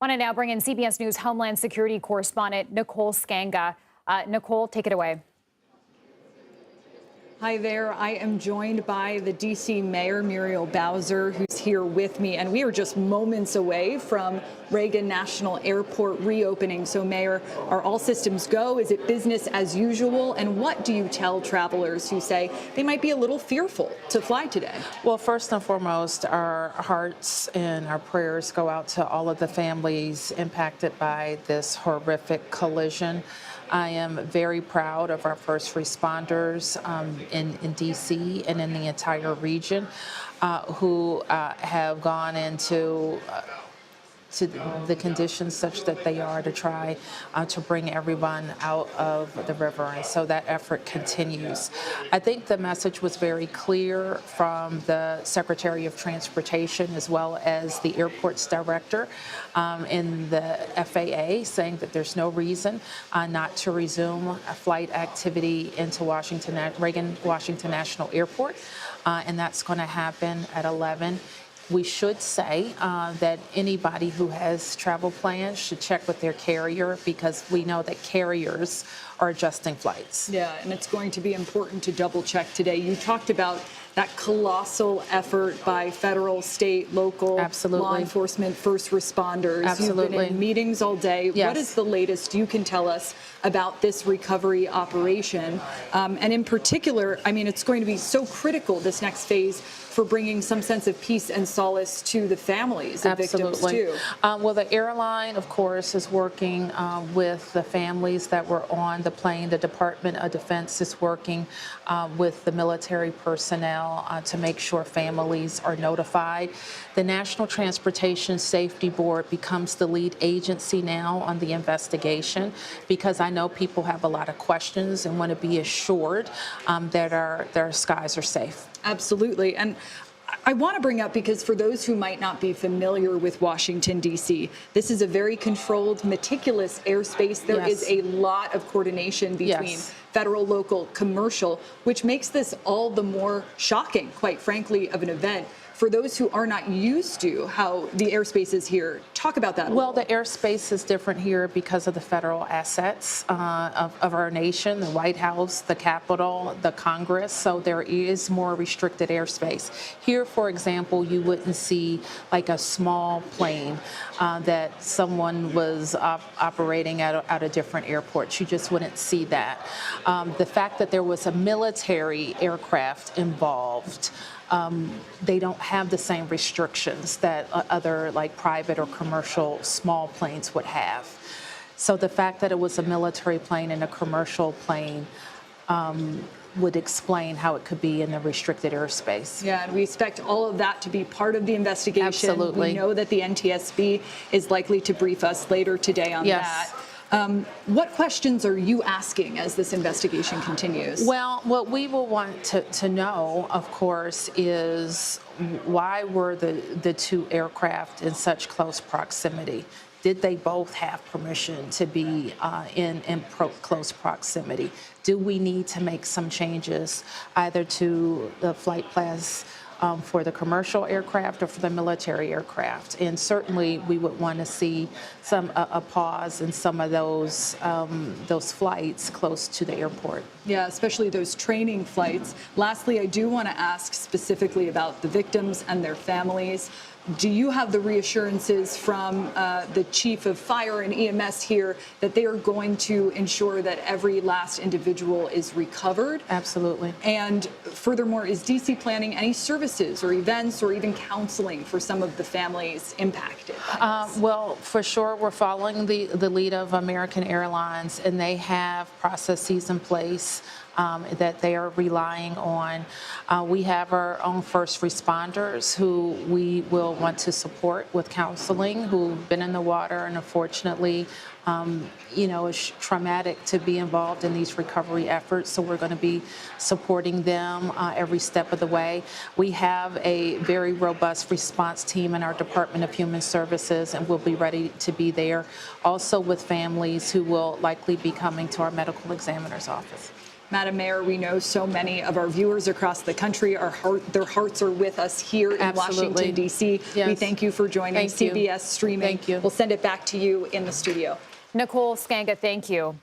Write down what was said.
Want to now bring in CBS News Homeland Security correspondent Nicole Sganga. Nicole, take it away. Hi there. I am joined by the D.C. Mayor, Muriel Bowser, who's here with me. And we are just moments away from Reagan National Airport reopening. So, Mayor, are all systems go? Is it business as usual? And what do you tell travelers who say they might be a little fearful to fly today? Well, first and foremost, our hearts and our prayers go out to all of the families impacted by this horrific collision. I am very proud of our first responders in D.C. and in the entire region who have gone into to the conditions such that they are to try to bring everyone out of the river. And so that effort continues. I think the message was very clear from the Secretary of Transportation as well as the airport's director in the FAA, saying that there's no reason not to resume flight activity into Reagan Washington National Airport. And that's going to happen at 11. We should say that anybody who has travel plans should check with their carrier because we know that carriers are adjusting flights. Yeah, and it's going to be important to double check today. You talked about that colossal effort by federal, state, local, law enforcement, first responders. Absolutely. You've been in meetings all day. Yes. What is the latest you can tell us about this recovery operation? And in particular, I mean, it's going to be so critical, this next phase, for bringing some sense of peace and solace to the families of victims, too. Well, the airline, of course, is working with the families that were on the plane. The Department of Defense is working with the military personnel to make sure families are notified. The National Transportation Safety Board becomes the lead agency now on the investigation because I know people have a lot of questions and want to be assured that our skies are safe. Absolutely. And I want to bring up, because for those who might not be familiar with Washington, D.C., this is a very controlled, meticulous airspace. There is a lot of coordination between federal, local, commercial, which makes this all the more shocking, quite frankly, of an event. For those who are not used to how the airspace is here, talk about that. Well, the airspace is different here because of the federal assets of our nation, the White House, the Capitol, the Congress. So there is more restricted airspace. Here, for example, you wouldn't see like a small plane that someone was operating at a different airport. You just wouldn't see that. The fact that there was a military aircraft involved, they don't have the same restrictions that other like private or commercial small planes would have. So the fact that it was a military plane and a commercial plane would explain how it could be in the restricted airspace. Yeah, and we expect all of that to be part of the investigation. Absolutely. We know that the NTSB is likely to brief us later today on that. What questions are you asking as this investigation continues? Well, what we will want to know, of course, is why were the two aircraft in such close proximity? Did they both have permission to be in close proximity? Do we need to make some changes either to the flight plans for the commercial aircraft or for the military aircraft? And certainly we would want to see a pause in some of those flights close to the airport. Yeah, especially those training flights. Lastly, I do want to ask specifically about the victims and their families. Do you have the reassurances from the chief of fire and EMS here that they are going to ensure that every last individual is recovered? Absolutely. And furthermore, is DC planning any services or events or even counseling for some of the families impacted? Well, for sure, we're following the lead of American Airlines, and they have processes in place that they are relying on. We have our own first responders who we will want to support with counseling, who've been in the water, and unfortunately, it's traumatic to be involved in these recovery efforts. So we're going to be supporting them every step of the way. We have a very robust response team in our Department of Human Services, and we'll be ready to be there. Also with families who will likely be coming to our medical examiner's office. Madam Mayor, we know so many of our viewers across the country, their hearts are with us here in Washington, D.C. Yes. We thank you for joining Thank you. CBS Streaming. Thank you. We'll send it back to you in the studio. Nicole Sganga, thank you.